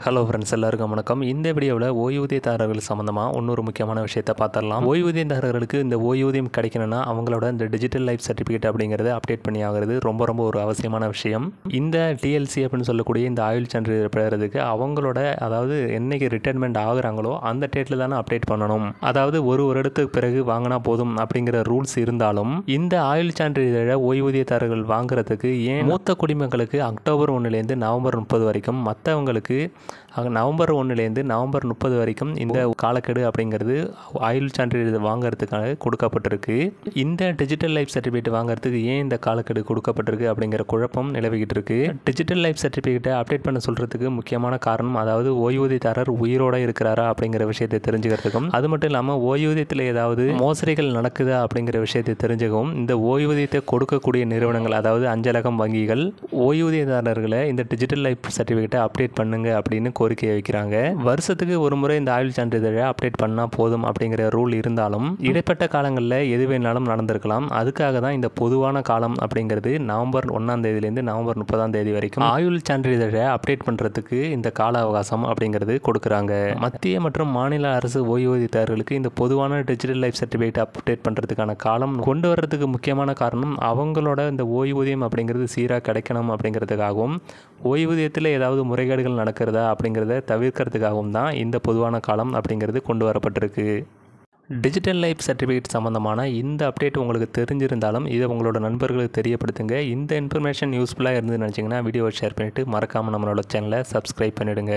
Hello friends, எல்லாருக்கும் வணக்கம். இந்த வீடியோவில் ஓய்வூதியதாரர்கள் சம்மந்தமாக இன்னொரு முக்கியமான விஷயத்தை பார்த்துடலாம். ஓய்வூதியதாரர்களுக்கு இந்த ஓய்வூதியம் கிடைக்கணும்னா அவங்களோட இந்த டிஜிட்டல் லைஃப் சர்டிஃபிகேட் அப்படிங்கிறத அப்டேட் பண்ணி ஆகிறது ரொம்ப ஒரு அவசியமான விஷயம். இந்த டிஎல்சி அப்படின்னு சொல்லக்கூடிய இந்த ஆயுள் சான்றிதழ் பெறுறதுக்கு அவங்களோட என்னைக்கு ரிட்டைர்மெண்ட் ஆகுறாங்களோ அந்த டேட்டில் தானே அப்டேட் பண்ணணும். அதாவது ஒரு வருடத்துக்கு பிறகு வாங்கினா போதும் அப்படிங்கிற ரூல்ஸ் இருந்தாலும் இந்த ஆயுள் சான்றிதழை ஓய்வூதியதாரர்கள் வாங்குறதுக்கு ஏன் மூத்த குடிமக்களுக்கு அக்டோபர் 1லேருந்து நவம்பர் 30 வரைக்கும், மற்றவங்களுக்கு நவம்பர் 1லேருந்து நவம்பர் 30 வரைக்கும் இந்த காலக்கெடு அப்படிங்கிறது ஆயுள் சான்றிதழ் வாங்கிறதுக்காக கொடுக்கப்பட்டிருக்கு. இந்த டிஜிட்டல் லைஃப் சர்டிஃபிகேட் வாங்குறதுக்கு ஏன் இந்த காலக்கெடு கொடுக்கப்பட்டிருக்கு அப்படிங்கிற குழப்பம் நிலவிக்கிட்டு இருக்கு. டிஜிட்டல் லைஃப் சர்டிஃபிகேட்டை அப்டேட் பண்ண சொல்கிறதுக்கு முக்கியமான காரணம், அதாவது ஓய்வூதியதாரர் உயிரோடு இருக்கிறாரா அப்படிங்கிற விஷயத்தை தெரிஞ்சுக்கிறதுக்கும், அது மட்டும் இல்லாமல் ஓய்வூதியத்தில் ஏதாவது மோசடிகள் நடக்குதா அப்படிங்கிற விஷயத்தை தெரிஞ்சுக்கவும் இந்த ஓய்வூதியத்தை கொடுக்கக்கூடிய நிறுவனங்கள், அதாவது அஞ்சலகம், வங்கிகள் ஓய்வூதியதாரர்களை இந்த டிஜிட்டல் லைஃப் சர்டிஃபிகேட்டை அப்டேட் பண்ணுங்க அப்படின்னு கோரிக்கை வைக்கிறாங்க. வருஷத்துக்கு ஒரு முறை இந்த ஆயுள் சான்றிதழை அப்டேட் பண்ணால் போதும் அப்படிங்கிற ரூல் இருந்தாலும் இடைப்பட்ட காலங்களில் எது வேணாலும் நடந்திருக்கலாம். அதுக்காக தான் இந்த பொதுவான காலம் அப்படிங்கிறது நவம்பர் 1ஆம் தேதியிலேருந்து நவம்பர் 30ஆம் தேதி வரைக்கும் ஆயுள் சான்றிதழை அப்டேட் பண்ணுறதுக்கு இந்த கால அவகாசம் அப்படிங்கிறது கொடுக்குறாங்க. மத்திய மற்றும் மாநில அரசு ஓய்வூதியதாரர்களுக்கு இந்த பொதுவான டிஜிட்டல் லைஃப் சர்டிஃபிகேட் அப்டேட் பண்ணுறதுக்கான காலம் கொண்டு வர்றதுக்கு முக்கியமான காரணம், அவங்களோட இந்த ஓய்வூதியம் அப்படிங்கிறது சீராக கிடைக்கணும் அப்படிங்கிறதுக்காகவும், ஓய்வூதியத்தில் ஏதாவது முறைகேடுகள் நடக்கிறதா அப்படிங்கிறத தவிர்க்கிறதுக்காகவும் தான் இந்த பொதுவான காலம் அப்படிங்கிறது கொண்டு வரப்பட்டிருக்கு. டிஜிட்டல் லைஃப் சர்டிஃபிகேட் சம்மந்தமான இந்த அப்டேட் உங்களுக்கு தெரிஞ்சிருந்தாலும் இதை உங்களோட நண்பர்களுக்கு தெரியப்படுத்துங்க. இந்த இன்ஃபர்மேஷன் யூஸ்ஃபுல்லாக இருந்துன்னு நினச்சிங்கன்னா வீடியோவை ஷேர் பண்ணிவிட்டு மறக்காமல் நம்மளோட சேனலை சப்ஸ்கிரைப் பண்ணிவிடுங்க.